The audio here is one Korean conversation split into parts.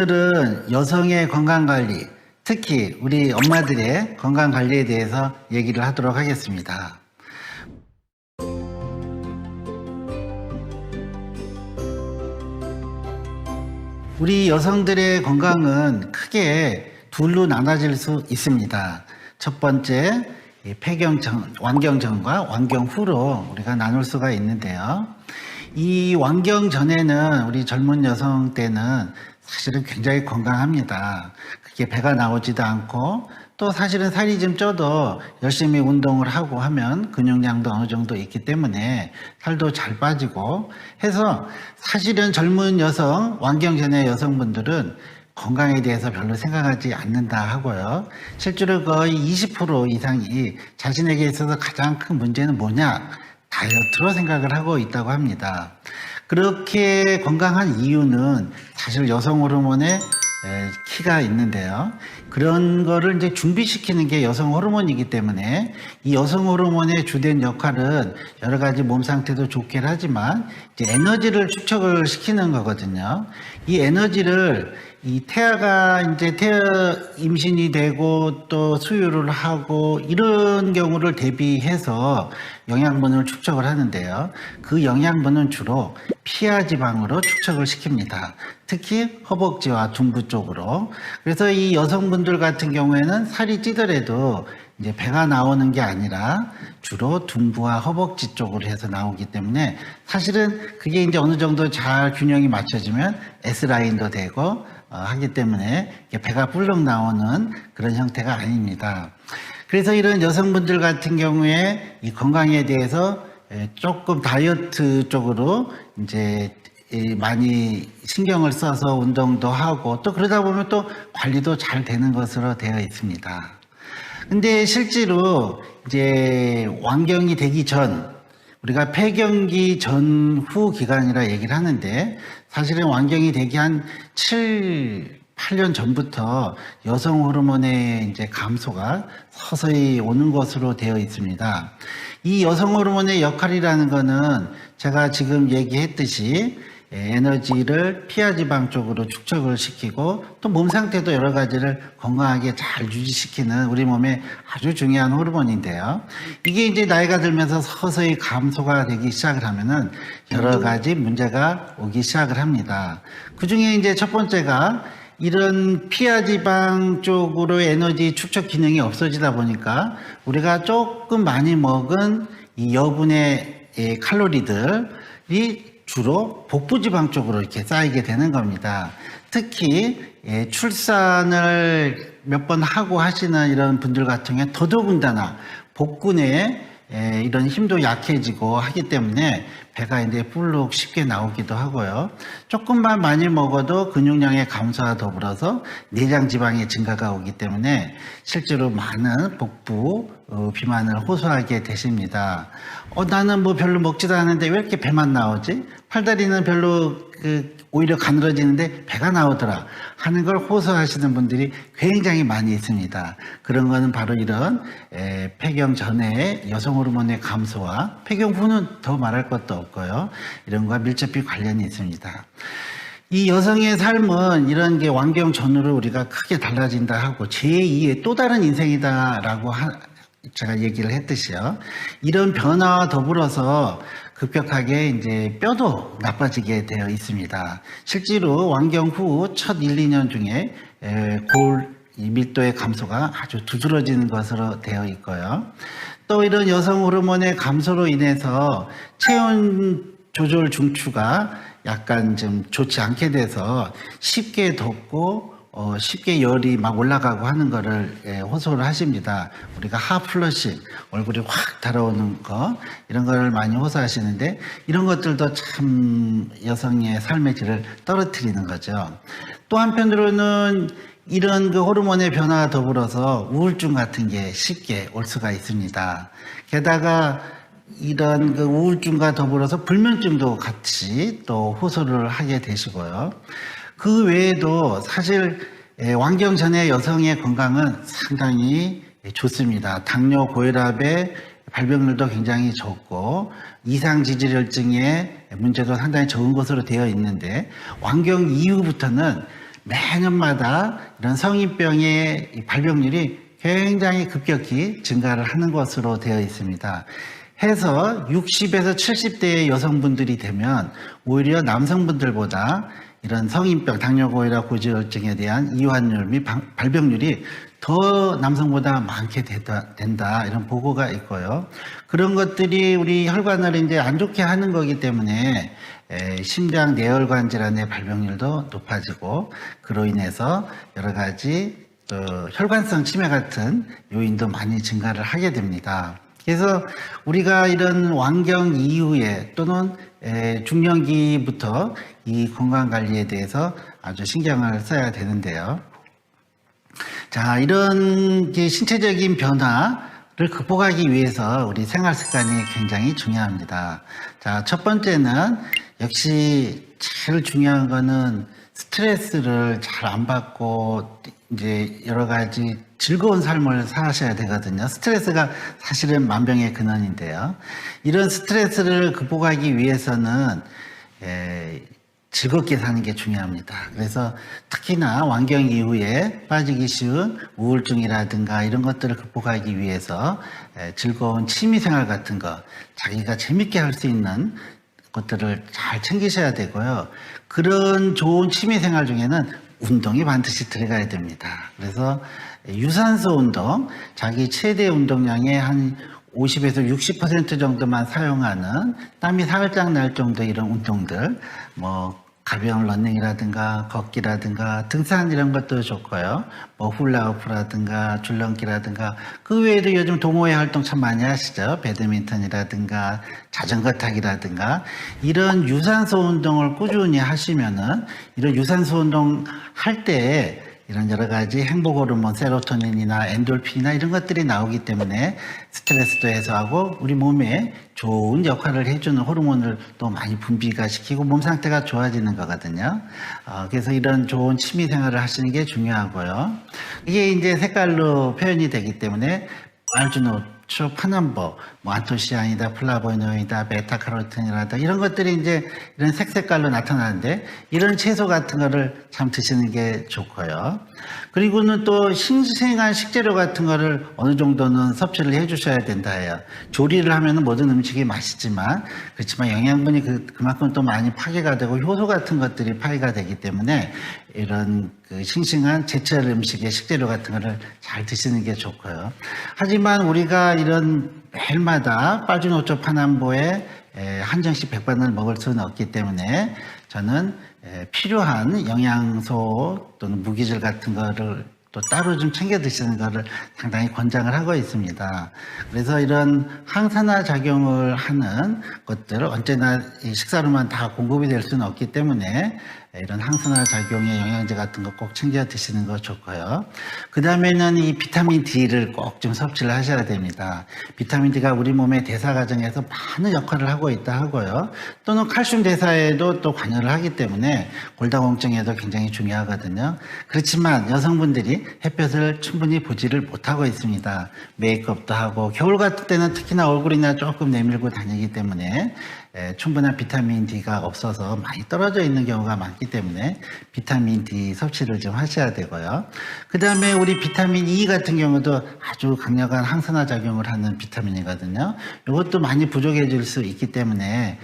오늘은 여성의 건강관리, 특히 우리 엄마들의 건강관리에 대해서 얘기를 하도록 하겠습니다. 우리 여성들의 건강은 크게 둘로 나눠질 수 있습니다. 첫 번째, 완경 전과 완경 후로 우리가 나눌 수가 있는데요. 이 완경 전에는 우리 젊은 여성 때는 사실은 굉장히 건강합니다. 그게 배가 나오지도 않고 또 사실은 살이 좀 쪄도 열심히 운동을 하고 하면 근육량도 어느 정도 있기 때문에 살도 잘 빠지고 해서 사실은 젊은 여성, 완경 전의 여성분들은 건강에 대해서 별로 생각하지 않는다 하고요. 실제로 거의 20% 이상이 자신에게 있어서 가장 큰 문제는 뭐냐? 다이어트로 생각을 하고 있다고 합니다. 그렇게 건강한 이유는 사실 여성 호르몬의 키가 있는데요. 그런 거를 이제 준비시키는 게 여성 호르몬이기 때문에 이 여성 호르몬의 주된 역할은 여러 가지 몸 상태도 좋긴 하지만 이제 에너지를 축적을 시키는 거거든요. 이 에너지를 이 태아가 이제 임신이 되고 또 수유를 하고 이런 경우를 대비해서 영양분을 축적을 하는데요. 그 영양분은 주로 피하 지방으로 축적을 시킵니다. 특히 허벅지와 둔부 쪽으로. 그래서 이 여성분들 같은 경우에는 살이 찌더라도 이제 배가 나오는 게 아니라 주로 둔부와 허벅지 쪽으로 해서 나오기 때문에 사실은 그게 이제 어느 정도 잘 균형이 맞춰지면 S라인도 되고 하기 때문에 배가 불렁 나오는 그런 형태가 아닙니다. 그래서 이런 여성분들 같은 경우에 이 건강에 대해서 조금 다이어트 쪽으로 이제 많이 신경을 써서 운동도 하고 또 그러다 보면 또 관리도 잘 되는 것으로 되어 있습니다. 근데 실제로 이제 완경이 되기 전 우리가 폐경기 전후 기간이라 얘기를 하는데 사실은 완경이 되기 한 8년 전부터 여성 호르몬의 이제 감소가 서서히 오는 것으로 되어 있습니다. 이 여성 호르몬의 역할이라는 거는 제가 지금 얘기했듯이 에너지를 피하 지방 쪽으로 축적을 시키고 또 몸 상태도 여러 가지를 건강하게 잘 유지시키는 우리 몸의 아주 중요한 호르몬인데요. 이게 이제 나이가 들면서 서서히 감소가 되기 시작을 하면은 여러 가지 문제가 오기 시작을 합니다. 그 중에 이제 첫 번째가 이런 피하 지방 쪽으로 에너지 축적 기능이 없어지다 보니까 우리가 조금 많이 먹은 이 여분의 칼로리들이 주로 복부지방 쪽으로 이렇게 쌓이게 되는 겁니다. 특히 출산을 몇 번 하고 하시는 이런 분들 같은 경우에 더더군다나 복부 내에 이런 힘도 약해지고 하기 때문에 배가 이제 불룩 쉽게 나오기도 하고요. 조금만 많이 먹어도 근육량의 감소와 더불어서 내장 지방의 증가가 오기 때문에 실제로 많은 복부 비만을 호소하게 되십니다. 나는 뭐 별로 먹지도 않는데 왜 이렇게 배만 나오지? 팔다리는 별로 오히려 가늘어지는데 배가 나오더라 하는 걸 호소하시는 분들이 굉장히 많이 있습니다. 그런 거는 바로 이런 폐경 전에 여성 호르몬의 감소와 폐경 후는 더 말할 것도 없고요. 이런 거와 밀접히 관련이 있습니다. 이 여성의 삶은 이런 게 완경 전후로 우리가 크게 달라진다 하고 제2의 또 다른 인생이다라고 제가 얘기를 했듯이요. 이런 변화와 더불어서 급격하게 이제 뼈도 나빠지게 되어 있습니다. 실제로 완경 후 첫 1, 2년 중에 골 밀도의 감소가 아주 두드러지는 것으로 되어 있고요. 또 이런 여성 호르몬의 감소로 인해서 체온 조절 중추가 약간 좀 좋지 않게 돼서 쉽게 덥고 쉽게 열이 막 올라가고 하는 거를 호소를 하십니다. 우리가 핫플러시, 얼굴이 확 달아오는 거 이런 걸 많이 호소하시는데 이런 것들도 참 여성의 삶의 질을 떨어뜨리는 거죠. 또 한편으로는 이런 그 호르몬의 변화와 더불어서 우울증 같은 게 쉽게 올 수가 있습니다. 게다가 이런 그 우울증과 더불어서 불면증도 같이 또 호소를 하게 되시고요. 그 외에도 사실 완경 전의 여성의 건강은 상당히 좋습니다. 당뇨, 고혈압의 발병률도 굉장히 적고 이상지질혈증의 문제도 상당히 적은 것으로 되어 있는데 완경 이후부터는 매년마다 이런 성인병의 이 발병률이 굉장히 급격히 증가를 하는 것으로 되어 있습니다. 해서 60에서 70대의 여성분들이 되면 오히려 남성분들보다 이런 성인병, 당뇨고혈압, 고지혈증에 대한 이완율 및 발병률이 더 남성보다 많게 된다 이런 보고가 있고요. 그런 것들이 우리 혈관을 이제 안 좋게 하는 거기 때문에 심장 내혈관 질환의 발병률도 높아지고 그로 인해서 여러 가지 혈관성 치매 같은 요인도 많이 증가를 하게 됩니다. 그래서 우리가 이런 완경 이후에 또는 중년기부터 이 건강관리에 대해서 아주 신경을 써야 되는데요. 자, 이런 신체적인 변화를 극복하기 위해서 우리 생활 습관이 굉장히 중요합니다. 자, 첫 번째는 역시 제일 중요한 거는 스트레스를 잘 안 받고 이제 여러 가지 즐거운 삶을 사셔야 되거든요. 스트레스가 사실은 만병의 근원인데요. 이런 스트레스를 극복하기 위해서는 즐겁게 사는 게 중요합니다. 그래서 특히나 완경 이후에 빠지기 쉬운 우울증이라든가 이런 것들을 극복하기 위해서 즐거운 취미생활 같은 거, 자기가 재밌게 할 수 있는 것들을 잘 챙기셔야 되고요. 그런 좋은 취미생활 중에는 운동이 반드시 들어가야 됩니다. 그래서 유산소 운동, 자기 최대 운동량의 한 50에서 60% 정도만 사용하는 땀이 살짝 날 정도 이런 운동들, 뭐 가벼운 러닝이라든가 걷기라든가 등산 이런 것도 좋고요. 뭐 훌라후프라든가 줄넘기라든가 그 외에도 요즘 동호회 활동 참 많이 하시죠. 배드민턴이라든가 자전거 타기라든가 이런 유산소 운동을 꾸준히 하시면은 이런 유산소 운동 할 때 이런 여러 가지 행복 호르몬, 세로토닌이나 엔돌핀이나 이런 것들이 나오기 때문에 스트레스도 해소하고 우리 몸에 좋은 역할을 해주는 호르몬을 또 많이 분비가 시키고 몸 상태가 좋아지는 거거든요. 그래서 이런 좋은 취미 생활을 하시는 게 중요하고요. 이게 이제 색깔로 표현이 되기 때문에 알주노초, 파남보, 뭐 안토시아닌이다, 플라보노이다, 베타카로틴이라다 이런 것들이 이제 이런 색깔로 나타나는데 이런 채소 같은 거를 참 드시는 게 좋고요. 그리고는 또 싱싱한 식재료 같은 거를 어느 정도는 섭취를 해주셔야 된다 해요. 조리를 하면은 모든 음식이 맛있지만 그렇지만 영양분이 그만큼 또 많이 파괴가 되고 효소 같은 것들이 파괴가 되기 때문에 이런 그 싱싱한 제철 음식의 식재료 같은 거를 잘 드시는 게 좋고요. 하지만 우리가 이런 매일마다 빠지노초 파남보에 한정씩 100번을 먹을 수는 없기 때문에 저는 필요한 영양소 또는 무기질 같은 거를 또 따로 좀 챙겨 드시는 거를 상당히 권장을 하고 있습니다. 그래서 이런 항산화 작용을 하는 것들 언제나 식사로만 다 공급이 될 수는 없기 때문에 이런 항산화 작용의 영양제 같은 거 꼭 챙겨 드시는 거 좋고요. 그 다음에는 이 비타민 D를 꼭 좀 섭취를 하셔야 됩니다. 비타민 D가 우리 몸의 대사 과정에서 많은 역할을 하고 있다 하고요. 또는 칼슘 대사에도 또 관여를 하기 때문에 골다공증에도 굉장히 중요하거든요. 그렇지만 여성분들이 햇볕을 충분히 보지를 못하고 있습니다. 메이크업도 하고 겨울 같은 때는 특히나 얼굴이나 조금 내밀고 다니기 때문에 충분한 비타민 D가 없어서 많이 떨어져 있는 경우가 많기 때문에 비타민 D 섭취를 좀 하셔야 되고요. 그 다음에 우리 비타민 E 같은 경우도 아주 강력한 항산화 작용을 하는 비타민이거든요. 이것도 많이 부족해질 수 있기 때문에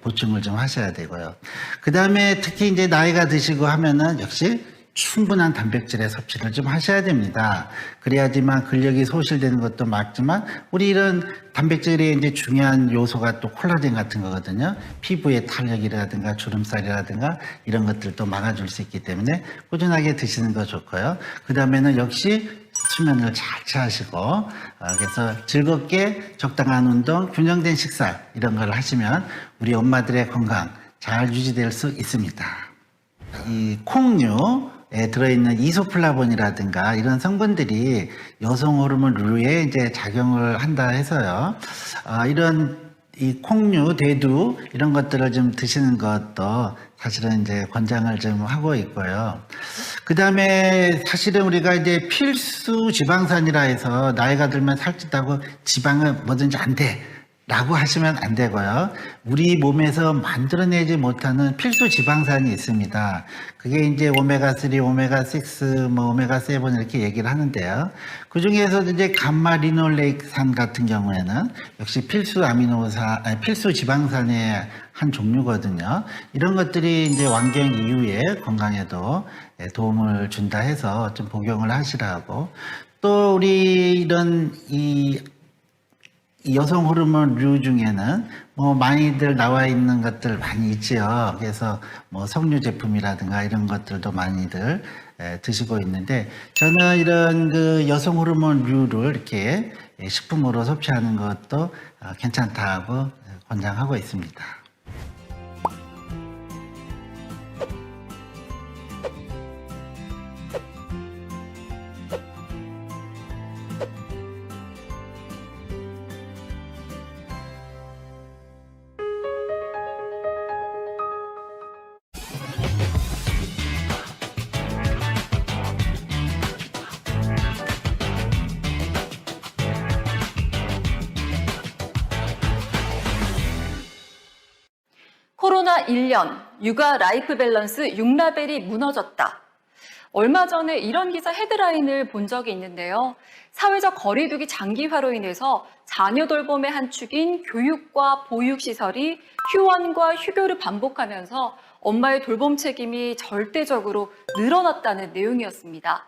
보충을 좀 하셔야 되고요. 그 다음에 특히 이제 나이가 드시고 하면은 역시 충분한 단백질의 섭취를 좀 하셔야 됩니다. 그래야지만 근력이 소실되는 것도 맞지만 우리 이런 단백질의 이제 중요한 요소가 또 콜라겐 같은 거거든요. 피부의 탄력이라든가 주름살이라든가 이런 것들도 막아줄 수 있기 때문에 꾸준하게 드시는 거 좋고요. 그 다음에는 역시 수면을 잘 취하시고 그래서 즐겁게 적당한 운동, 균형된 식사 이런 걸 하시면 우리 엄마들의 건강 잘 유지될 수 있습니다. 이 콩류에 들어있는 이소플라본이라든가 이런 성분들이 여성 호르몬 류에 이제 작용을 한다 해서요. 이런 이 콩류, 대두 이런 것들을 좀 드시는 것도 사실은 이제 권장을 좀 하고 있고요. 그 다음에 사실은 우리가 이제 필수 지방산이라 해서 나이가 들면 살찐다고 지방은 뭐든지 안 돼. 라고 하시면 안 되고요. 우리 몸에서 만들어내지 못하는 필수 지방산이 있습니다. 그게 이제 오메가3, 오메가6, 오메가7 이렇게 얘기를 하는데요. 그 중에서도 이제 감마 리놀레이산 같은 경우에는 역시 필수 지방산의 한 종류거든요. 이런 것들이 이제 완경 이후에 건강에도 도움을 준다 해서 좀 복용을 하시라고. 또 우리 이런 이 여성 호르몬류 중에는 많이들 나와 있는 것들 많이 있지요. 그래서 석류 제품이라든가 이런 것들도 많이들 드시고 있는데, 저는 이런 그 여성 호르몬류를 이렇게 식품으로 섭취하는 것도 괜찮다고 권장하고 있습니다. 코로나 1년, 육아 라이프 밸런스 6라벨이 무너졌다. 얼마 전에 이런 기사 헤드라인을 본 적이 있는데요. 사회적 거리두기 장기화로 인해서 자녀 돌봄의 한 축인 교육과 보육시설이 휴원과 휴교를 반복하면서 엄마의 돌봄 책임이 절대적으로 늘어났다는 내용이었습니다.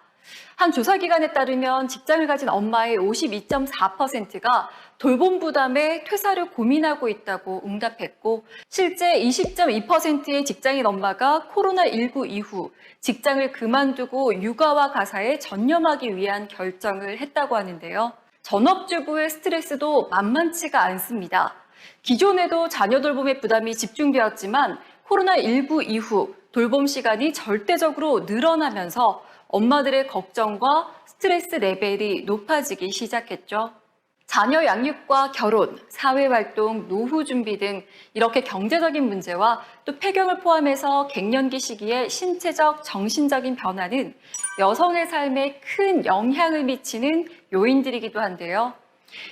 한 조사기관에 따르면 직장을 가진 엄마의 52.4%가 돌봄 부담에 퇴사를 고민하고 있다고 응답했고, 실제 20.2%의 직장인 엄마가 코로나19 이후 직장을 그만두고 육아와 가사에 전념하기 위한 결정을 했다고 하는데요. 전업주부의 스트레스도 만만치가 않습니다. 기존에도 자녀 돌봄의 부담이 집중되었지만 코로나19 이후 돌봄 시간이 절대적으로 늘어나면서 엄마들의 걱정과 스트레스 레벨이 높아지기 시작했죠. 자녀 양육과 결혼, 사회활동, 노후 준비 등 이렇게 경제적인 문제와 또 폐경을 포함해서 갱년기 시기의 신체적, 정신적인 변화는 여성의 삶에 큰 영향을 미치는 요인들이기도 한데요.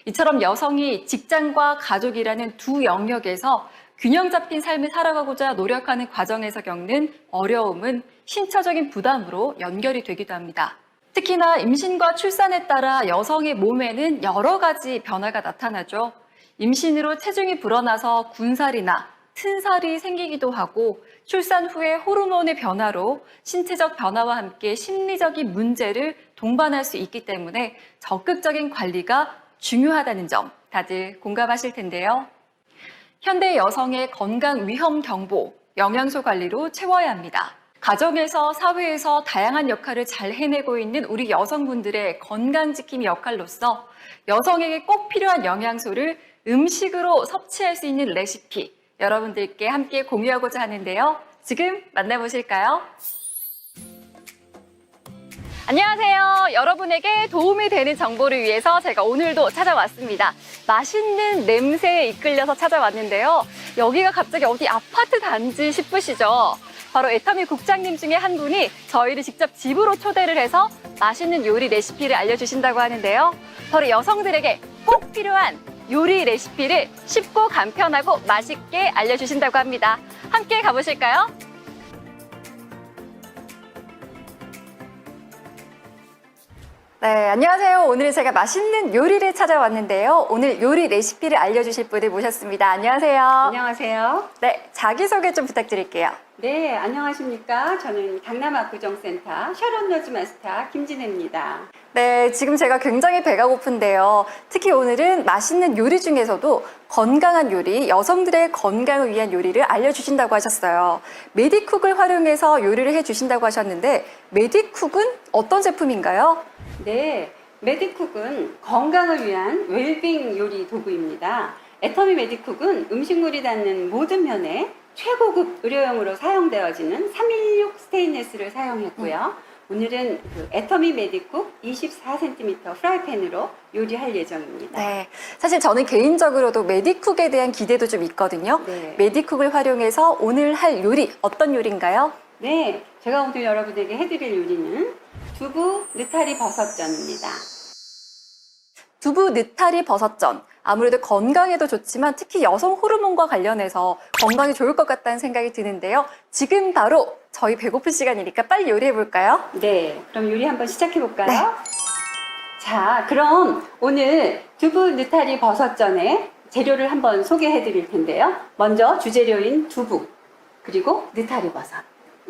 이처럼 여성이 직장과 가족이라는 두 영역에서 균형 잡힌 삶을 살아가고자 노력하는 과정에서 겪는 어려움은 신체적인 부담으로 연결이 되기도 합니다. 특히나 임신과 출산에 따라 여성의 몸에는 여러 가지 변화가 나타나죠. 임신으로 체중이 불어나서 군살이나 튼살이 생기기도 하고, 출산 후에 호르몬의 변화로 신체적 변화와 함께 심리적인 문제를 동반할 수 있기 때문에 적극적인 관리가 중요하다는 점 다들 공감하실 텐데요. 현대 여성의 건강 위험 경보, 영양소 관리로 채워야 합니다. 가정에서, 사회에서 다양한 역할을 잘 해내고 있는 우리 여성분들의 건강지킴이 역할로서 여성에게 꼭 필요한 영양소를 음식으로 섭취할 수 있는 레시피, 여러분들께 함께 공유하고자 하는데요. 지금 만나보실까요? 안녕하세요. 여러분에게 도움이 되는 정보를 위해서 제가 오늘도 찾아왔습니다. 맛있는 냄새에 이끌려서 찾아왔는데요. 여기가 갑자기 어디 아파트 단지 싶으시죠? 바로 애터미 국장님 중에 한 분이 저희를 직접 집으로 초대를 해서 맛있는 요리 레시피를 알려주신다고 하는데요. 바로 여성들에게 꼭 필요한 요리 레시피를 쉽고 간편하고 맛있게 알려주신다고 합니다. 함께 가보실까요? 네, 안녕하세요. 오늘 제가 맛있는 요리를 찾아왔는데요. 오늘 요리 레시피를 알려주실 분을 모셨습니다. 안녕하세요. 안녕하세요. 네, 자기소개 좀 부탁드릴게요. 네, 안녕하십니까. 저는 강남 압구정센터 샤론 너즈 마스터 김진혜입니다. 네, 지금 제가 굉장히 배가 고픈데요. 특히 오늘은 맛있는 요리 중에서도 건강한 요리, 여성들의 건강을 위한 요리를 알려주신다고 하셨어요. 메디쿡을 활용해서 요리를 해주신다고 하셨는데, 메디쿡은 어떤 제품인가요? 네, 메디쿡은 건강을 위한 웰빙 요리 도구입니다. 애터미 메디쿡은 음식물이 닿는 모든 면에 최고급 의료용으로 사용되어지는 316 스테인레스를 사용했고요. 오늘은 그 애터미 메디쿡 24cm 프라이팬으로 요리할 예정입니다. 네, 사실 저는 개인적으로도 메디쿡에 대한 기대도 좀 있거든요. 네. 메디쿡을 활용해서 오늘 할 요리, 어떤 요리인가요? 네, 제가 오늘 여러분에게 해드릴 요리는 두부 느타리 버섯전입니다. 두부 느타리 버섯전. 아무래도 건강에도 좋지만 특히 여성 호르몬과 관련해서 건강에 좋을 것 같다는 생각이 드는데요. 지금 바로 저희 배고픈 시간이니까 빨리 요리해 볼까요? 네, 그럼 요리 한번 시작해 볼까요? 네. 자, 그럼 오늘 두부 느타리 버섯전에 재료를 한번 소개해 드릴 텐데요. 먼저 주재료인 두부, 그리고 느타리 버섯,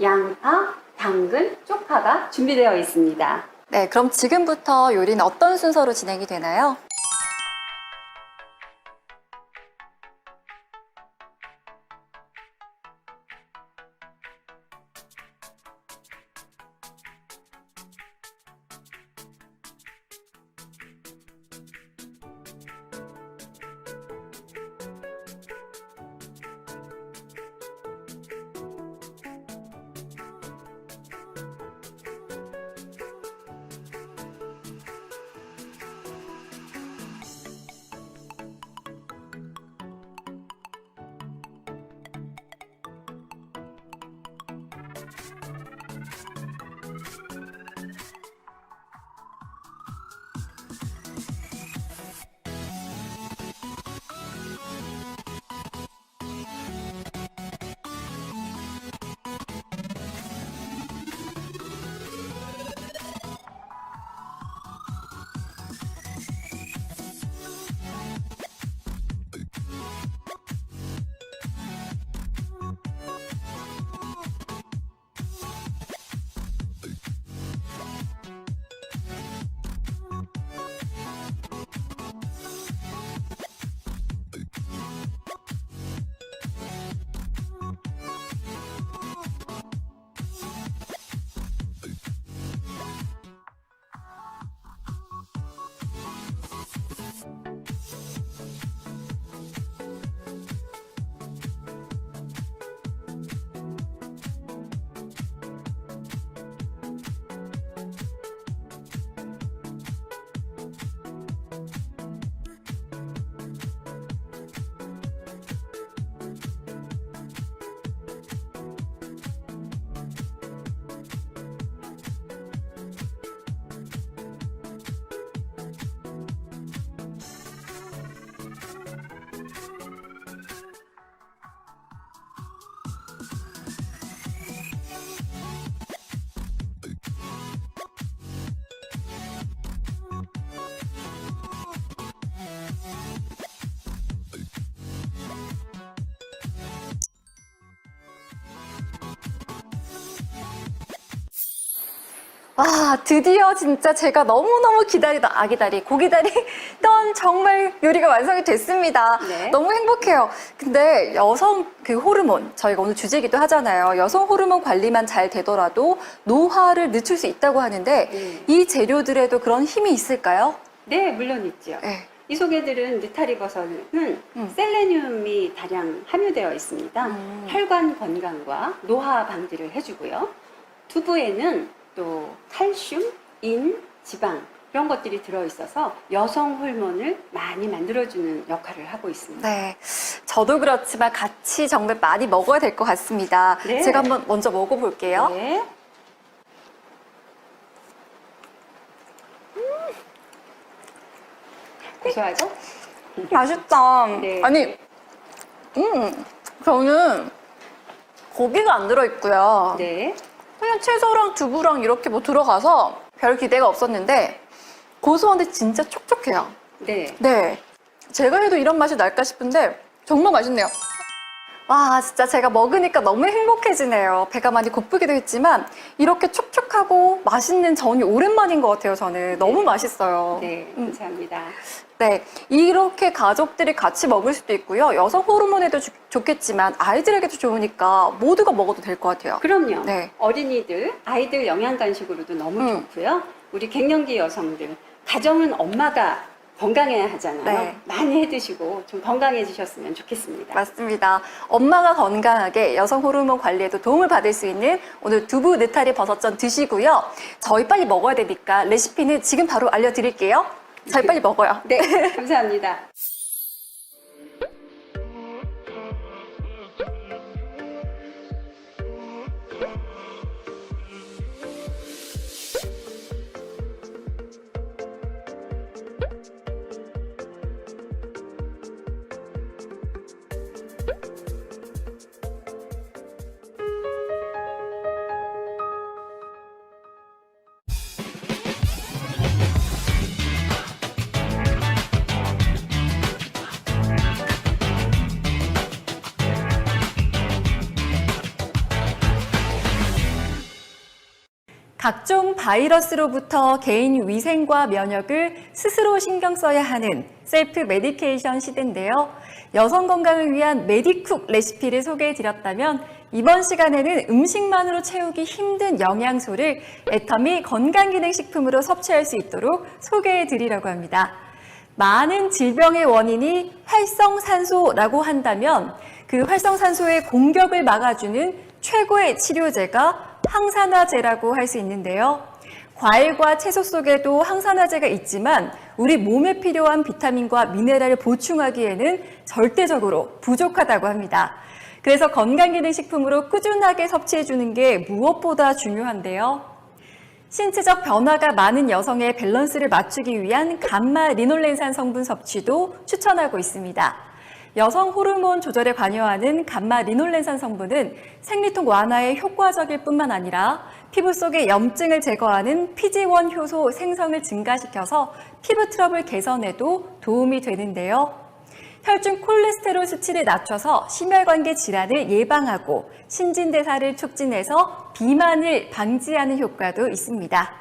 양파, 당근, 쪽파가 준비되어 있습니다. 네, 그럼 지금부터 요리는 어떤 순서로 진행이 되나요? 와, 드디어 진짜 제가 너무너무 고기다리던 정말 요리가 완성이 됐습니다. 네. 너무 행복해요. 근데 여성 그 호르몬, 저희가 오늘 주제기도 하잖아요. 여성 호르몬 관리만 잘 되더라도 노화를 늦출 수 있다고 하는데 이 재료들에도 그런 힘이 있을까요? 네, 물론 있죠. 네. 이 소개드린 느타리 버섯은 셀레늄이 다량 함유되어 있습니다. 혈관 건강과 노화 방지를 해주고요. 두부에는 또 칼슘, 인, 지방 이런 것들이 들어있어서 여성 호르몬을 많이 만들어주는 역할을 하고 있습니다. 네, 저도 그렇지만 같이 정말 많이 먹어야 될 것 같습니다. 네. 제가 한번 먼저 먹어볼게요. 네. 고소하죠? 맛있다. 네. 아니, 저는 고기가 안 들어있고요. 네. 그냥 채소랑 두부랑 이렇게 뭐 들어가서 별 기대가 없었는데 고소한데 진짜 촉촉해요. 네. 네, 제가 해도 이런 맛이 날까 싶은데 정말 맛있네요. 와, 진짜 제가 먹으니까 너무 행복해지네요. 배가 많이 고프기도 했지만 이렇게 촉촉하고 맛있는 전이 오랜만인 것 같아요. 저는 너무 맛있어요. 네. 감사합니다. 네, 이렇게 가족들이 같이 먹을 수도 있고요. 여성 호르몬에도 좋겠지만 아이들에게도 좋으니까 모두가 먹어도 될 것 같아요. 그럼요. 네. 어린이들, 아이들 영양 간식으로도 너무 좋고요. 우리 갱년기 여성들, 가정은 엄마가 건강해야 하잖아요. 네. 많이 해 드시고 좀 건강해지셨으면 좋겠습니다. 맞습니다. 엄마가 건강하게 여성 호르몬 관리에도 도움을 받을 수 있는 오늘 두부 느타리 버섯전 드시고요. 저희 빨리 먹어야 되니까 레시피는 지금 바로 알려드릴게요. 저희 빨리 먹어요. 네, 감사합니다. 각종 바이러스로부터 개인 위생과 면역을 스스로 신경 써야 하는 셀프 메디케이션 시대인데요. 여성 건강을 위한 메디쿡 레시피를 소개해드렸다면 이번 시간에는 음식만으로 채우기 힘든 영양소를 애터미 건강기능식품으로 섭취할 수 있도록 소개해드리려고 합니다. 많은 질병의 원인이 활성산소라고 한다면 그 활성산소의 공격을 막아주는 최고의 치료제가 항산화제라고 할 수 있는데요. 과일과 채소 속에도 항산화제가 있지만 우리 몸에 필요한 비타민과 미네랄을 보충하기에는 절대적으로 부족하다고 합니다. 그래서 건강기능식품으로 꾸준하게 섭취해주는 게 무엇보다 중요한데요. 신체적 변화가 많은 여성의 밸런스를 맞추기 위한 감마 리놀렌산 성분 섭취도 추천하고 있습니다. 여성 호르몬 조절에 관여하는 감마 리놀렌산 성분은 생리통 완화에 효과적일 뿐만 아니라 피부 속의 염증을 제거하는 PG1 효소 생성을 증가시켜서 피부 트러블 개선에도 도움이 되는데요. 혈중 콜레스테롤 수치를 낮춰서 심혈관계 질환을 예방하고 신진대사를 촉진해서 비만을 방지하는 효과도 있습니다.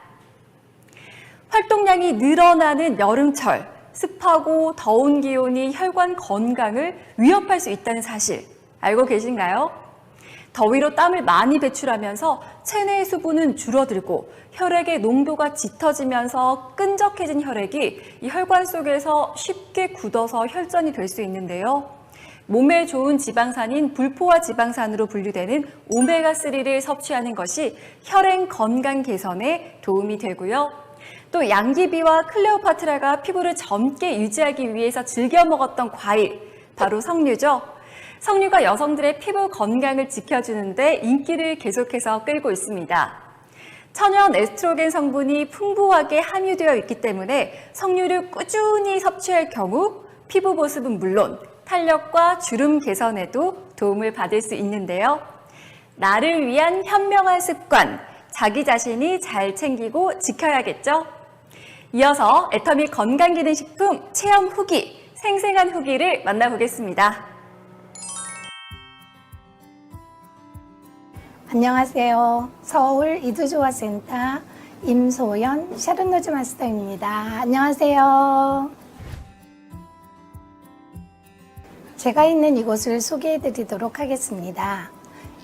활동량이 늘어나는 여름철, 습하고 더운 기온이 혈관 건강을 위협할 수 있다는 사실 알고 계신가요? 더위로 땀을 많이 배출하면서 체내의 수분은 줄어들고 혈액의 농도가 짙어지면서 끈적해진 혈액이 이 혈관 속에서 쉽게 굳어서 혈전이 될 수 있는데요. 몸에 좋은 지방산인 불포화 지방산으로 분류되는 오메가3를 섭취하는 것이 혈행 건강 개선에 도움이 되고요. 또 양귀비와 클레오파트라가 피부를 젊게 유지하기 위해서 즐겨 먹었던 과일, 바로 석류죠. 석류가 여성들의 피부 건강을 지켜주는데 인기를 계속해서 끌고 있습니다. 천연 에스트로겐 성분이 풍부하게 함유되어 있기 때문에 석류를 꾸준히 섭취할 경우 피부 보습은 물론 탄력과 주름 개선에도 도움을 받을 수 있는데요. 나를 위한 현명한 습관, 자기 자신이 잘 챙기고 지켜야겠죠? 이어서 애터미 건강기능식품 체험 후기, 생생한 후기를 만나보겠습니다. 안녕하세요. 서울 이두조화센터 임소연 샤론노즈 마스터입니다. 안녕하세요. 제가 있는 이곳을 소개해 드리도록 하겠습니다.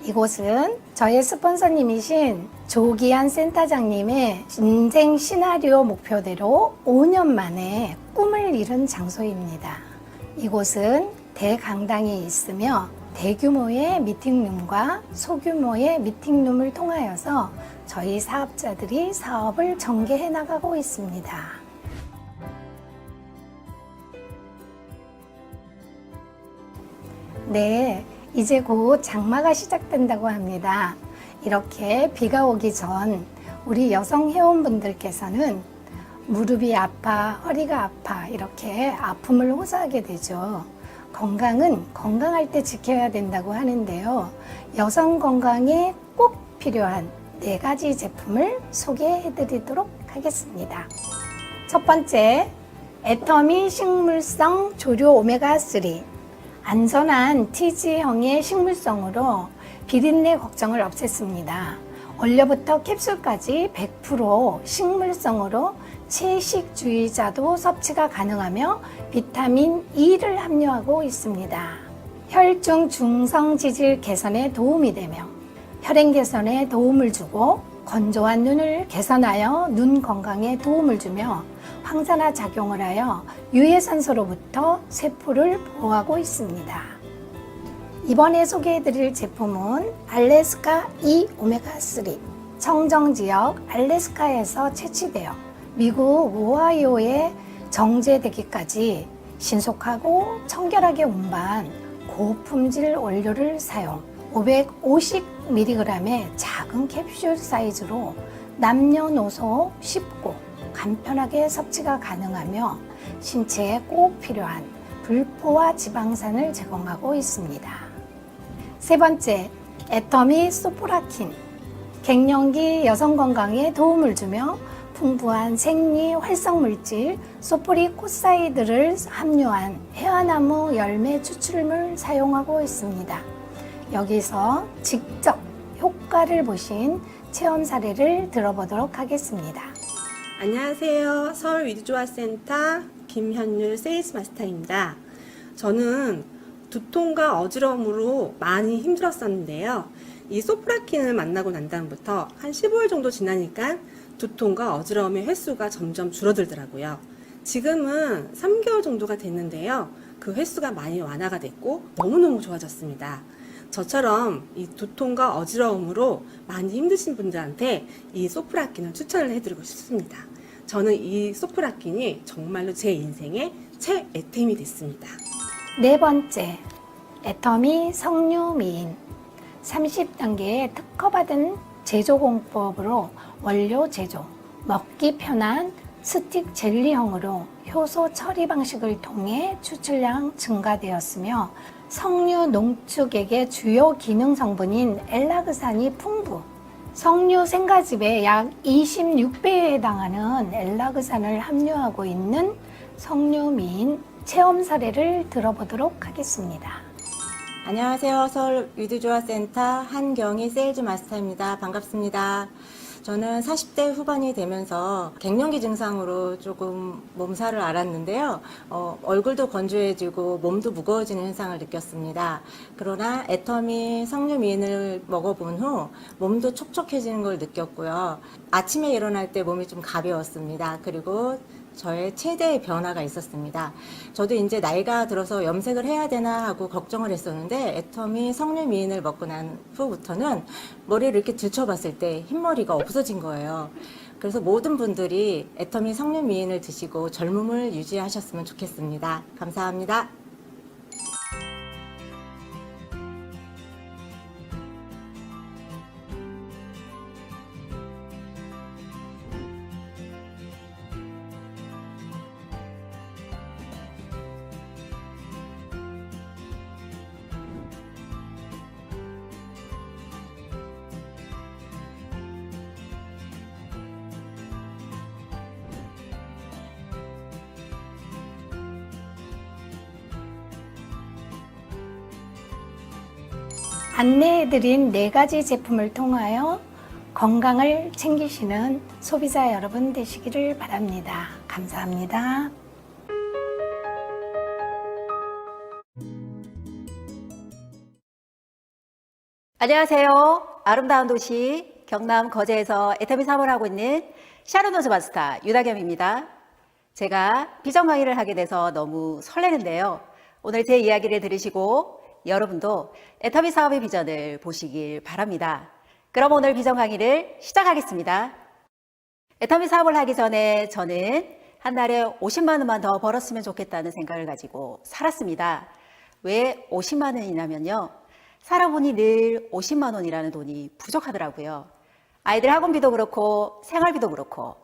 이곳은 저의 스폰서님이신 조기한 센터장님의 인생 시나리오 목표대로 5년 만에 꿈을 이룬 장소입니다. 이곳은 대강당이 있으며 대규모의 미팅룸과 소규모의 미팅룸을 통하여서 저희 사업자들이 사업을 전개해 나가고 있습니다. 네, 이제 곧 장마가 시작된다고 합니다. 이렇게 비가 오기 전 우리 여성 회원분들께서는 무릎이 아파, 허리가 아파 이렇게 아픔을 호소하게 되죠. 건강은 건강할 때 지켜야 된다고 하는데요. 여성 건강에 꼭 필요한 4가지 제품을 소개해 드리도록 하겠습니다. 첫 번째, 애터미 식물성 조류 오메가3. 안전한 TG형의 식물성으로 비린내 걱정을 없앴습니다. 원료부터 캡슐까지 100% 식물성으로 채식주의자도 섭취가 가능하며 비타민 E를 함유하고 있습니다. 혈중 중성 지질 개선에 도움이 되며 혈행 개선에 도움을 주고 건조한 눈을 개선하여 눈 건강에 도움을 주며 항산화 작용을 하여 유해산소로부터 세포를 보호하고 있습니다. 이번에 소개해드릴 제품은 알래스카 E 오메가3. 청정지역 알래스카에서 채취되어 미국 오하이오에 정제되기까지 신속하고 청결하게 운반 고품질 원료를 사용 550mg의 작은 캡슐 사이즈로 남녀노소 쉽고 간편하게 섭취가 가능하며 신체에 꼭 필요한 불포화 지방산을 제공하고 있습니다. 세 번째, 애터미 소포라킨. 갱년기 여성 건강에 도움을 주며 풍부한 생리 활성물질 소포리코사이드를 함유한 해화나무 열매 추출물 사용하고 있습니다. 여기서 직접 효과를 보신 체험 사례를 들어보도록 하겠습니다. 안녕하세요. 서울 위드조아센터 김현율 세일즈 마스터입니다. 저는 두통과 어지러움으로 많이 힘들었었는데요. 이 소프라킨을 만나고 난 다음부터 한 15일 정도 지나니까 두통과 어지러움의 횟수가 점점 줄어들더라고요. 지금은 3개월 정도가 됐는데요. 그 횟수가 많이 완화가 됐고 너무너무 좋아졌습니다. 저처럼 이 두통과 어지러움으로 많이 힘드신 분들한테 이 소프라킨을 추천을 해드리고 싶습니다. 저는 이 소프라킨이 정말로 제 인생의 최애템이 됐습니다. 네 번째, 애터미 석류미인 30단계의 특허받은 제조공법으로 원료 제조, 먹기 편한 스틱 젤리형으로 효소 처리 방식을 통해 추출량 증가되었으며 석류 농축액의 주요 기능 성분인 엘라그산이 풍부, 석류 생가즙의 약 26배에 해당하는 엘라그산을 함유하고 있는 석류미인 체험 사례를 들어보도록 하겠습니다. 안녕하세요. 서울 위드조아센터 한경희 세일즈 마스터입니다. 반갑습니다. 저는 40대 후반이 되면서 갱년기 증상으로 조금 몸살을 앓았는데요. 얼굴도 건조해지고 몸도 무거워지는 현상을 느꼈습니다. 그러나 애터미 석류미인을 먹어본 후 몸도 촉촉해지는 걸 느꼈고요. 아침에 일어날 때 몸이 좀 가벼웠습니다. 그리고 저의 최대의 변화가 있었습니다. 저도 이제 나이가 들어서 염색을 해야 되나 하고 걱정을 했었는데 애터미 석류미인을 먹고 난 후부터는 머리를 이렇게 들춰봤을 때 흰머리가 없어진 거예요. 그래서 모든 분들이 애터미 석류미인을 드시고 젊음을 유지하셨으면 좋겠습니다. 감사합니다. 안내해드린 4가지 제품을 통하여 건강을 챙기시는 소비자 여러분 되시기를 바랍니다. 감사합니다. 안녕하세요. 아름다운 도시 경남 거제에서 애터미 사업을 하고 있는 샤르노즈 마스터 유다겸입니다. 제가 비전 강의를 하게 돼서 너무 설레는데요. 오늘 제 이야기를 들으시고 여러분도 애터미 사업의 비전을 보시길 바랍니다. 그럼 오늘 비전 강의를 시작하겠습니다. 애터미 사업을 하기 전에 저는 한 달에 50만 원만 더 벌었으면 좋겠다는 생각을 가지고 살았습니다. 왜 50만 원이냐면요. 살아보니 늘 50만 원이라는 돈이 부족하더라고요. 아이들 학원비도 그렇고 생활비도 그렇고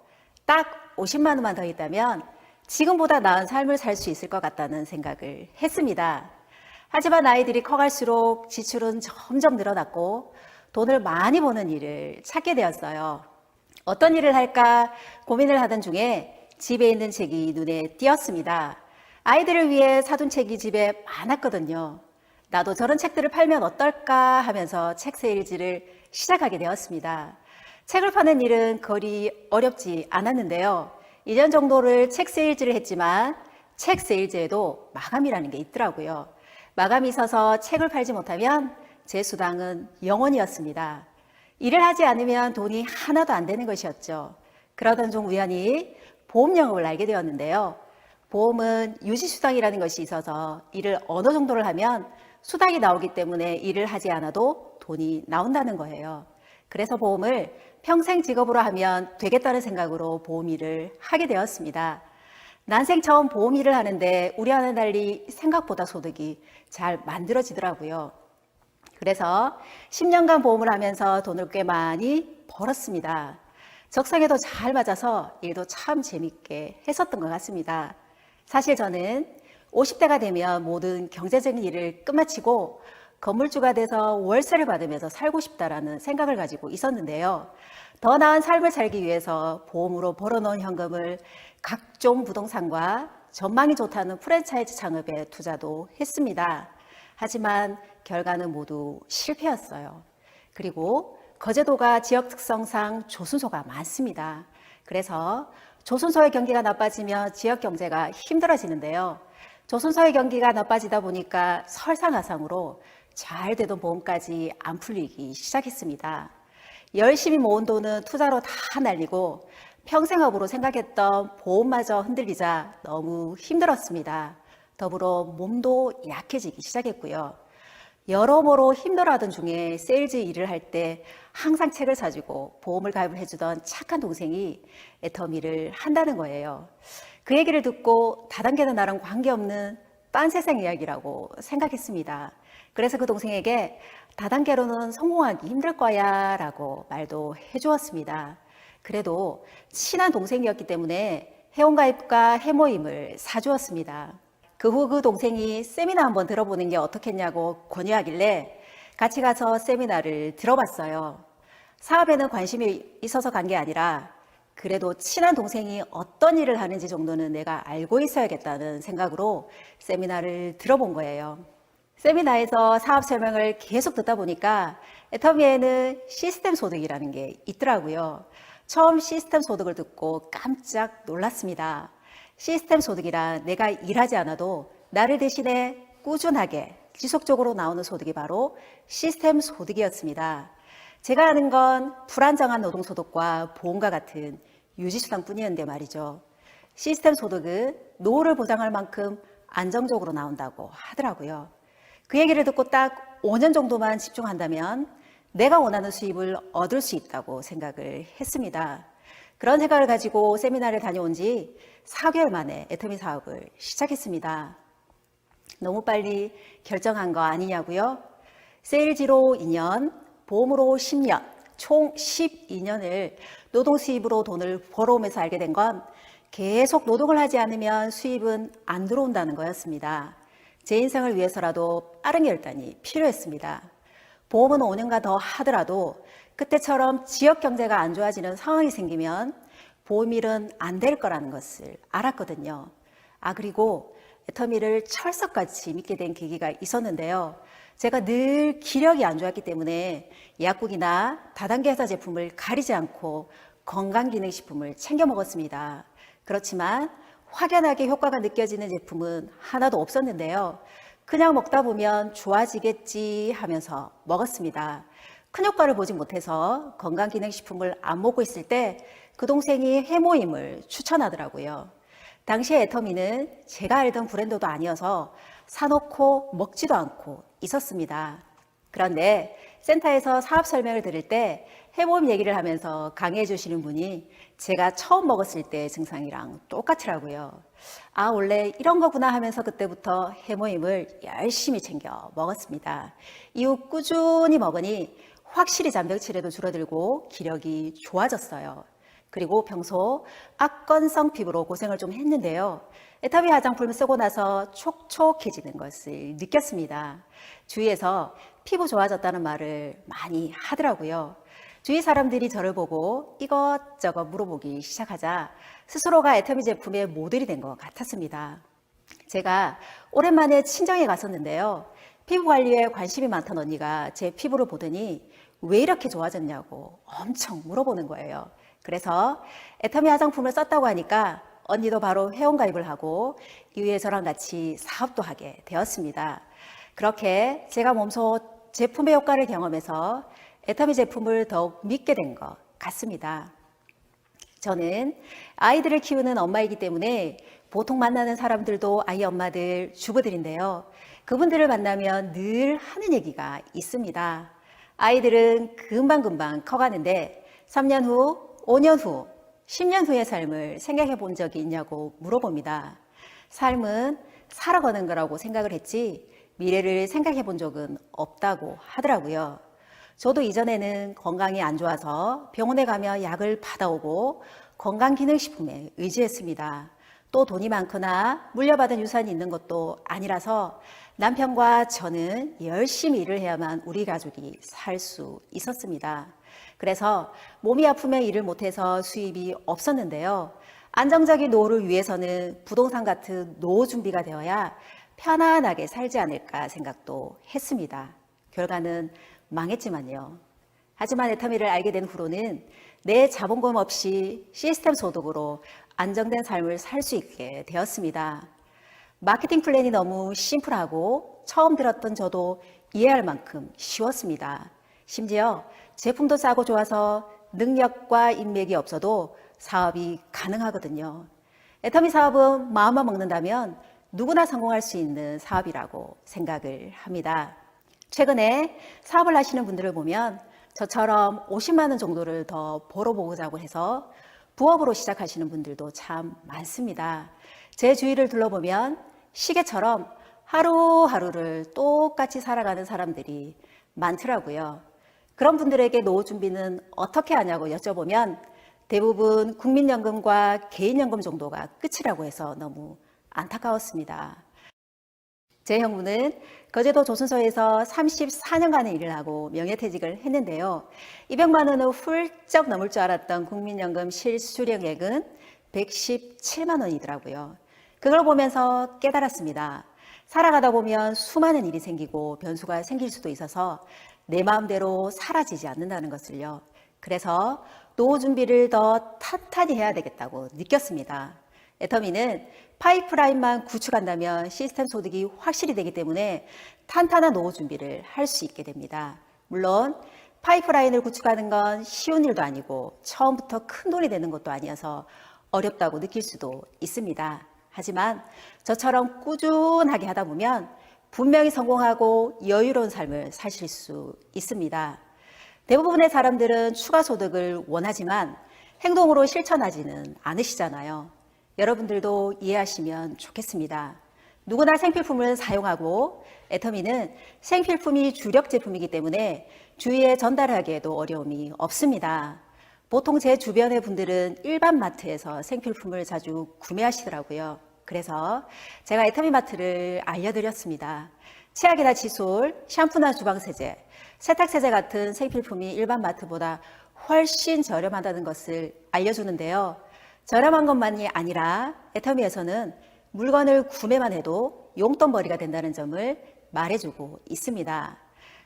딱 50만 원만 더 있다면 지금보다 나은 삶을 살 수 있을 것 같다는 생각을 했습니다. 하지만 아이들이 커갈수록 지출은 점점 늘어났고 돈을 많이 버는 일을 찾게 되었어요. 어떤 일을 할까 고민을 하던 중에 집에 있는 책이 눈에 띄었습니다. 아이들을 위해 사둔 책이 집에 많았거든요. 나도 저런 책들을 팔면 어떨까 하면서 책 세일즈를 시작하게 되었습니다. 책을 파는 일은 거리 어렵지 않았는데요. 2년 정도를 책 세일즈를 했지만 책 세일즈에도 마감이라는 게 있더라고요. 마감이 있어서 책을 팔지 못하면 제 수당은 0원이었습니다. 일을 하지 않으면 돈이 하나도 안 되는 것이었죠. 그러던 중 우연히 보험 영업을 알게 되었는데요. 보험은 유지수당이라는 것이 있어서 일을 어느 정도를 하면 수당이 나오기 때문에 일을 하지 않아도 돈이 나온다는 거예요. 그래서 보험을 평생 직업으로 하면 되겠다는 생각으로 보험 일을 하게 되었습니다. 난생 처음 보험 일을 하는데 우리와는 달리 생각보다 소득이 잘 만들어지더라고요. 그래서 10년간 보험을 하면서 돈을 꽤 많이 벌었습니다. 적성에도 잘 맞아서 일도 참 재밌게 했었던 것 같습니다. 사실 저는 50대가 되면 모든 경제적인 일을 끝마치고 건물주가 돼서 월세를 받으면서 살고 싶다라는 생각을 가지고 있었는데요. 더 나은 삶을 살기 위해서 보험으로 벌어놓은 현금을 각종 부동산과 전망이 좋다는 프랜차이즈 창업에 투자도 했습니다. 하지만 결과는 모두 실패였어요. 그리고 거제도가 지역 특성상 조선소가 많습니다. 그래서 조선소의 경기가 나빠지면 지역 경제가 힘들어지는데요. 조선소의 경기가 나빠지다 보니까 설상가상으로 잘 되던 보험까지 안 풀리기 시작했습니다. 열심히 모은 돈은 투자로 다 날리고 평생업으로 생각했던 보험마저 흔들리자 너무 힘들었습니다. 더불어 몸도 약해지기 시작했고요. 여러모로 힘들어하던 중에 세일즈 일을 할 때 항상 책을 사주고 보험을 가입을 해주던 착한 동생이 애터미를 한다는 거예요. 그 얘기를 듣고 다단계는 나랑 관계없는 딴 세상 이야기라고 생각했습니다. 그래서 그 동생에게 다단계로는 성공하기 힘들 거야 라고 말도 해주었습니다. 그래도 친한 동생이었기 때문에 회원가입과 해모임을 사주었습니다. 그 후 그 동생이 세미나 한번 들어보는 게 어떻겠냐고 권유하길래 같이 가서 세미나를 들어봤어요. 사업에는 관심이 있어서 간 게 아니라 그래도 친한 동생이 어떤 일을 하는지 정도는 내가 알고 있어야겠다는 생각으로 세미나를 들어본 거예요. 세미나에서 사업 설명을 계속 듣다 보니까 애터미에는 시스템 소득이라는 게 있더라고요. 처음 시스템 소득을 듣고 깜짝 놀랐습니다. 시스템 소득이란 내가 일하지 않아도 나를 대신에 꾸준하게 지속적으로 나오는 소득이 바로 시스템 소득이었습니다. 제가 아는 건 불안정한 노동소득과 보험과 같은 유지수당뿐이었는데 말이죠. 시스템 소득은 노후를 보장할 만큼 안정적으로 나온다고 하더라고요. 그 얘기를 듣고 딱 5년 정도만 집중한다면 내가 원하는 수입을 얻을 수 있다고 생각을 했습니다. 그런 생각을 가지고 세미나를 다녀온 지 4개월 만에 애터미 사업을 시작했습니다. 너무 빨리 결정한 거 아니냐고요? 세일즈로 2년, 보험으로 10년, 총 12년을 노동 수입으로 돈을 벌어오면서 알게 된 건 계속 노동을 하지 않으면 수입은 안 들어온다는 거였습니다. 제 인생을 위해서라도 빠른 결단이 필요했습니다. 보험은 5년간 더 하더라도 그때처럼 지역 경제가 안 좋아지는 상황이 생기면 보험일은 안 될 거라는 것을 알았거든요. 그리고 애터미를 철석같이 믿게 된 계기가 있었는데요. 제가 늘 기력이 안 좋았기 때문에 약국이나 다단계 회사 제품을 가리지 않고 건강기능식품을 챙겨 먹었습니다. 그렇지만 확연하게 효과가 느껴지는 제품은 하나도 없었는데요. 그냥 먹다 보면 좋아지겠지 하면서 먹었습니다. 큰 효과를 보지 못해서 건강기능식품을 안 먹고 있을 때 그 동생이 해모임을 추천하더라고요. 당시에 애터미는 제가 알던 브랜드도 아니어서 사놓고 먹지도 않고 있었습니다. 그런데 센터에서 사업 설명을 들을 때 해모임 얘기를 하면서 강의해 주시는 분이 제가 처음 먹었을 때 증상이랑 똑같더라고요. 원래 이런 거구나 하면서 그때부터 해모임을 열심히 챙겨 먹었습니다. 이후 꾸준히 먹으니 확실히 잔병치레도 줄어들고 기력이 좋아졌어요. 그리고 평소 악건성 피부로 고생을 좀 했는데요. 애터미 화장품을 쓰고 나서 촉촉해지는 것을 느꼈습니다. 주위에서 피부 좋아졌다는 말을 많이 하더라고요. 주위 사람들이 저를 보고 이것저것 물어보기 시작하자 스스로가 애터미 제품의 모델이 된 것 같았습니다. 제가 오랜만에 친정에 갔었는데요. 피부 관리에 관심이 많던 언니가 제 피부를 보더니 왜 이렇게 좋아졌냐고 엄청 물어보는 거예요. 그래서 애터미 화장품을 썼다고 하니까 언니도 바로 회원가입을 하고 이후에 저랑 같이 사업도 하게 되었습니다. 그렇게 제가 몸소 제품의 효과를 경험해서 애터미 제품을 더욱 믿게 된 것 같습니다. 저는 아이들을 키우는 엄마이기 때문에 보통 만나는 사람들도 아이 엄마들, 주부들인데요. 그분들을 만나면 늘 하는 얘기가 있습니다. 아이들은 금방금방 커가는데 3년 후, 5년 후, 10년 후의 삶을 생각해 본 적이 있냐고 물어봅니다. 삶은 살아가는 거라고 생각을 했지 미래를 생각해 본 적은 없다고 하더라고요. 저도 이전에는 건강이 안 좋아서 병원에 가며 약을 받아오고 건강기능식품에 의지했습니다. 또 돈이 많거나 물려받은 유산이 있는 것도 아니라서 남편과 저는 열심히 일을 해야만 우리 가족이 살 수 있었습니다. 그래서 몸이 아프면 일을 못해서 수입이 없었는데요. 안정적인 노후를 위해서는 부동산 같은 노후 준비가 되어야 편안하게 살지 않을까 생각도 했습니다. 결과는 망했지만요. 하지만 애터미를 알게 된 후로는 내 자본금 없이 시스템 소득으로 안정된 삶을 살 수 있게 되었습니다. 마케팅 플랜이 너무 심플하고 처음 들었던 저도 이해할 만큼 쉬웠습니다. 심지어 제품도 싸고 좋아서 능력과 인맥이 없어도 사업이 가능하거든요. 애터미 사업은 마음만 먹는다면 누구나 성공할 수 있는 사업이라고 생각을 합니다. 최근에 사업을 하시는 분들을 보면 저처럼 50만 원 정도를 더 벌어보자고 해서 부업으로 시작하시는 분들도 참 많습니다. 제 주위를 둘러보면 시계처럼 하루하루를 똑같이 살아가는 사람들이 많더라고요. 그런 분들에게 노후 준비는 어떻게 하냐고 여쭤보면 대부분 국민연금과 개인연금 정도가 끝이라고 해서 너무 안타까웠습니다. 제 형부는 거제도 조선소에서 34년간의 일을 하고 명예퇴직을 했는데요. 200만 원을 훌쩍 넘을 줄 알았던 국민연금 실수령액은 117만 원이더라고요. 그걸 보면서 깨달았습니다. 살아가다 보면 수많은 일이 생기고 변수가 생길 수도 있어서 내 마음대로 사라지지 않는다는 것을요. 그래서 노후 준비를 더 탄탄히 해야 되겠다고 느꼈습니다. 애터미는 파이프라인만 구축한다면 시스템 소득이 확실히 되기 때문에 탄탄한 노후 준비를 할 수 있게 됩니다. 물론 파이프라인을 구축하는 건 쉬운 일도 아니고 처음부터 큰 돈이 되는 것도 아니어서 어렵다고 느낄 수도 있습니다. 하지만 저처럼 꾸준하게 하다 보면 분명히 성공하고 여유로운 삶을 사실 수 있습니다. 대부분의 사람들은 추가 소득을 원하지만 행동으로 실천하지는 않으시잖아요. 여러분들도 이해하시면 좋겠습니다. 누구나 생필품을 사용하고 애터미는 생필품이 주력 제품이기 때문에 주위에 전달하기에도 어려움이 없습니다. 보통 제 주변의 분들은 일반 마트에서 생필품을 자주 구매하시더라고요. 그래서 제가 애터미 마트를 알려드렸습니다. 치약이나 칫솔, 샴푸나 주방세제, 세탁세제 같은 생필품이 일반 마트보다 훨씬 저렴하다는 것을 알려주는데요. 저렴한 것만이 아니라 애터미에서는 물건을 구매만 해도 용돈벌이가 된다는 점을 말해주고 있습니다.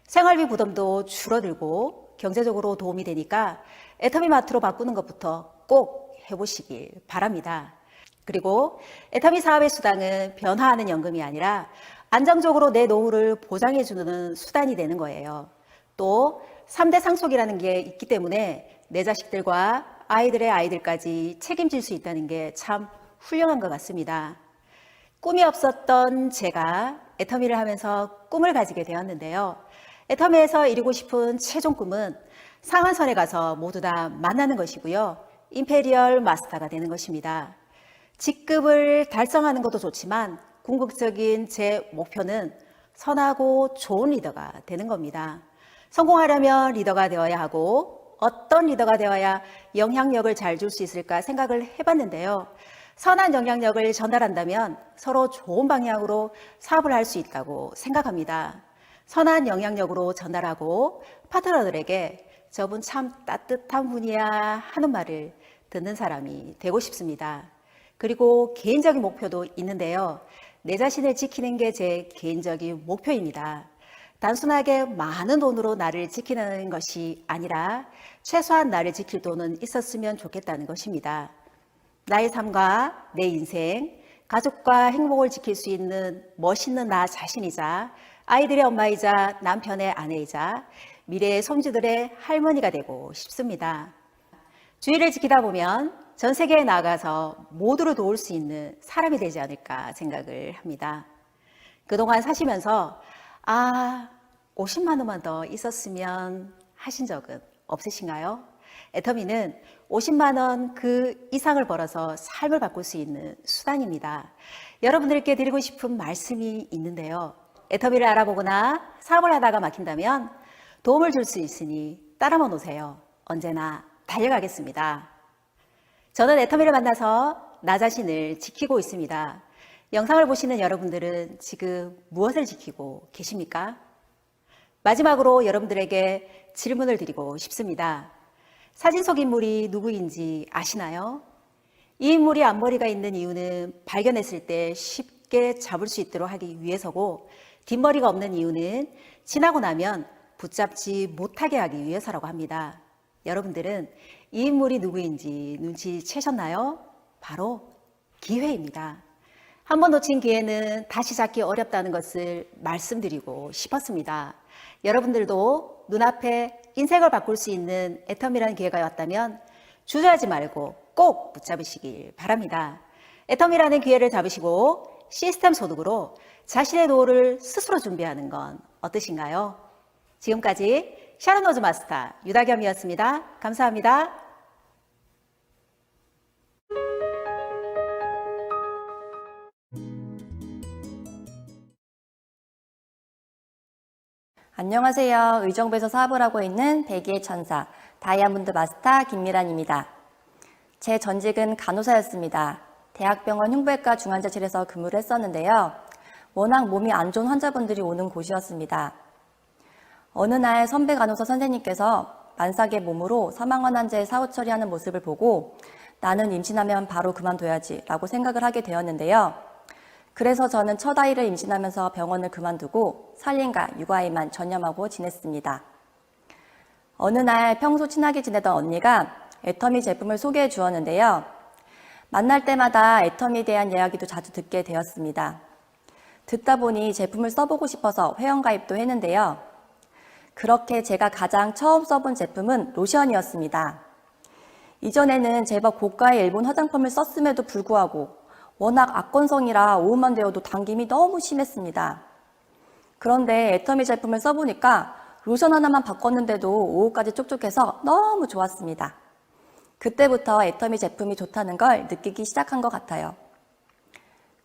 생활비 부담도 줄어들고 경제적으로 도움이 되니까 애터미 마트로 바꾸는 것부터 꼭 해보시길 바랍니다. 그리고 애터미 사업의 수당은 변화하는 연금이 아니라 안정적으로 내 노후를 보장해주는 수단이 되는 거예요. 또 3대 상속이라는 게 있기 때문에 내 자식들과 아이들의 아이들까지 책임질 수 있다는 게 참 훌륭한 것 같습니다. 꿈이 없었던 제가 애터미를 하면서 꿈을 가지게 되었는데요. 애터미에서 이루고 싶은 최종 꿈은 상한선에 가서 모두 다 만나는 것이고요. 임페리얼 마스터가 되는 것입니다. 직급을 달성하는 것도 좋지만 궁극적인 제 목표는 선하고 좋은 리더가 되는 겁니다. 성공하려면 리더가 되어야 하고 어떤 리더가 되어야 영향력을 잘 줄 수 있을까 생각을 해봤는데요. 선한 영향력을 전달한다면 서로 좋은 방향으로 사업을 할 수 있다고 생각합니다. 선한 영향력으로 전달하고 파트너들에게 저분 참 따뜻한 분이야 하는 말을 듣는 사람이 되고 싶습니다. 그리고 개인적인 목표도 있는데요. 내 자신을 지키는 게 제 개인적인 목표입니다. 단순하게 많은 돈으로 나를 지키는 것이 아니라 최소한 나를 지킬 돈은 있었으면 좋겠다는 것입니다. 나의 삶과 내 인생, 가족과 행복을 지킬 수 있는 멋있는 나 자신이자 아이들의 엄마이자 남편의 아내이자 미래의 손주들의 할머니가 되고 싶습니다. 주위를 지키다 보면 전 세계에 나가서 모두를 도울 수 있는 사람이 되지 않을까 생각을 합니다. 그동안 사시면서 50만 원만 더 있었으면 하신 적은 없으신가요? 애터미는 50만 원 그 이상을 벌어서 삶을 바꿀 수 있는 수단입니다. 여러분들께 드리고 싶은 말씀이 있는데요. 애터미를 알아보거나 사업을 하다가 막힌다면 도움을 줄 수 있으니 따라만 오세요. 언제나 달려가겠습니다. 저는 애터미를 만나서 나 자신을 지키고 있습니다. 영상을 보시는 여러분들은 지금 무엇을 지키고 계십니까? 마지막으로 여러분들에게 질문을 드리고 싶습니다. 사진 속 인물이 누구인지 아시나요? 이 인물이 앞머리가 있는 이유는 발견했을 때 쉽게 잡을 수 있도록 하기 위해서고 뒷머리가 없는 이유는 지나고 나면 붙잡지 못하게 하기 위해서라고 합니다. 여러분들은 이 인물이 누구인지 눈치채셨나요? 바로 기회입니다. 한 번 놓친 기회는 다시 잡기 어렵다는 것을 말씀드리고 싶었습니다. 여러분들도 눈앞에 인생을 바꿀 수 있는 애텀이라는 기회가 왔다면 주저하지 말고 꼭 붙잡으시길 바랍니다. 애텀이라는 기회를 잡으시고 시스템 소득으로 자신의 노후를 스스로 준비하는 건 어떠신가요? 지금까지 샤론노즈 마스터 유다겸이었습니다. 감사합니다. 안녕하세요. 의정부에서 사업을 하고 있는 백의의 천사 다이아몬드 마스터 김미란입니다. 제 전직은 간호사였습니다. 대학병원 흉부외과 중환자실에서 근무를 했었는데요. 워낙 몸이 안 좋은 환자분들이 오는 곳이었습니다. 어느 날 선배 간호사 선생님께서 만삭의 몸으로 사망한 환자의 사후 처리하는 모습을 보고 나는 임신하면 바로 그만둬야지 라고 생각을 하게 되었는데요. 그래서 저는 첫 아이를 임신하면서 병원을 그만두고 산림과 육아에만 전념하고 지냈습니다. 어느 날 평소 친하게 지내던 언니가 애터미 제품을 소개해 주었는데요. 만날 때마다 애터미에 대한 이야기도 자주 듣게 되었습니다. 듣다 보니 제품을 써보고 싶어서 회원가입도 했는데요. 그렇게 제가 가장 처음 써본 제품은 로션이었습니다. 이전에는 제법 고가의 일본 화장품을 썼음에도 불구하고 워낙 악건성이라 오후만 되어도 당김이 너무 심했습니다. 그런데 애터미 제품을 써보니까 로션 하나만 바꿨는데도 오후까지 촉촉해서 너무 좋았습니다. 그때부터 애터미 제품이 좋다는 걸 느끼기 시작한 것 같아요.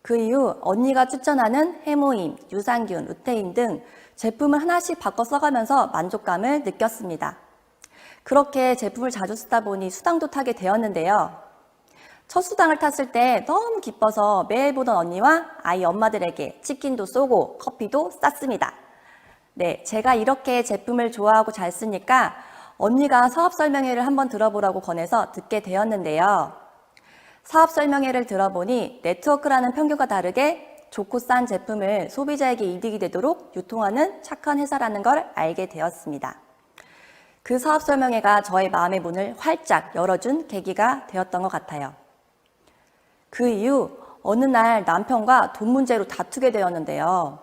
그 이후 언니가 추천하는 해모임, 유산균, 루테인 등 제품을 하나씩 바꿔 써가면서 만족감을 느꼈습니다. 그렇게 제품을 자주 쓰다 보니 수당도 타게 되었는데요. 첫 수당을 탔을 때 너무 기뻐서 매일 보던 언니와 아이 엄마들에게 치킨도 쏘고 커피도 쌌습니다. 네, 제가 이렇게 제품을 좋아하고 잘 쓰니까 언니가 사업 설명회를 한번 들어보라고 권해서 듣게 되었는데요. 사업 설명회를 들어보니 네트워크라는 평균과 다르게 좋고 싼 제품을 소비자에게 이득이 되도록 유통하는 착한 회사라는 걸 알게 되었습니다. 그 사업 설명회가 저의 마음의 문을 활짝 열어준 계기가 되었던 것 같아요. 그 이후 어느 날 남편과 돈 문제로 다투게 되었는데요.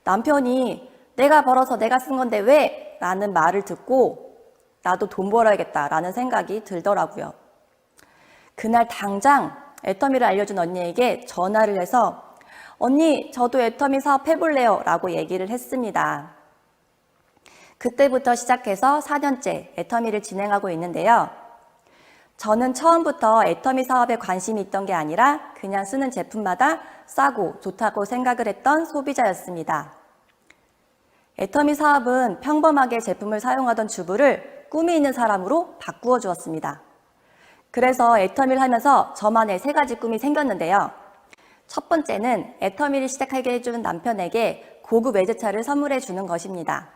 남편이 내가 벌어서 내가 쓴 건데 왜? 라는 말을 듣고 나도 돈 벌어야겠다 라는 생각이 들더라고요. 그날 당장 애터미를 알려준 언니에게 전화를 해서 언니 저도 애터미 사업 해볼래요 라고 얘기를 했습니다. 그때부터 시작해서 4년째 애터미를 진행하고 있는데요. 저는 처음부터 애터미 사업에 관심이 있던 게 아니라 그냥 쓰는 제품마다 싸고 좋다고 생각을 했던 소비자였습니다. 애터미 사업은 평범하게 제품을 사용하던 주부를 꿈이 있는 사람으로 바꾸어 주었습니다. 그래서 애터미를 하면서 저만의 3가지 꿈이 생겼는데요. 첫 번째는 애터미를 시작하게 해주는 남편에게 고급 외제차를 선물해 주는 것입니다.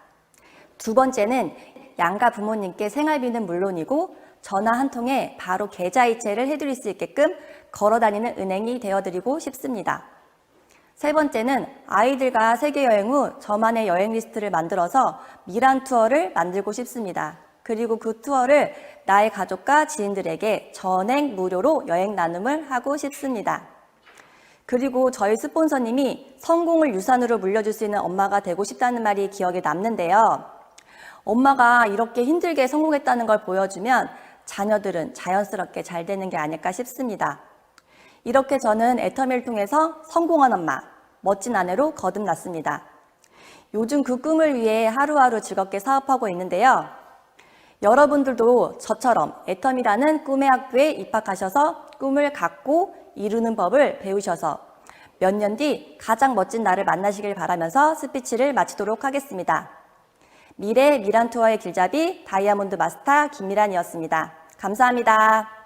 두 번째는 양가 부모님께 생활비는 물론이고 전화 한 통에 바로 계좌이체를 해드릴 수 있게끔 걸어다니는 은행이 되어드리고 싶습니다. 세 번째는 아이들과 세계여행 후 저만의 여행 리스트를 만들어서 미란 투어를 만들고 싶습니다. 그리고 그 투어를 나의 가족과 지인들에게 전액 무료로 여행 나눔을 하고 싶습니다. 그리고 저희 스폰서님이 성공을 유산으로 물려줄 수 있는 엄마가 되고 싶다는 말이 기억에 남는데요. 엄마가 이렇게 힘들게 성공했다는 걸 보여주면 자녀들은 자연스럽게 잘 되는 게 아닐까 싶습니다. 이렇게 저는 애터미를 통해서 성공한 엄마, 멋진 아내로 거듭났습니다. 요즘 그 꿈을 위해 하루하루 즐겁게 사업하고 있는데요. 여러분들도 저처럼 애터미라는 꿈의 학교에 입학하셔서 꿈을 갖고 이루는 법을 배우셔서 몇 년 뒤 가장 멋진 나를 만나시길 바라면서 스피치를 마치도록 하겠습니다. 미래 미란 투어의 길잡이 다이아몬드 마스터 김미란이었습니다. 감사합니다.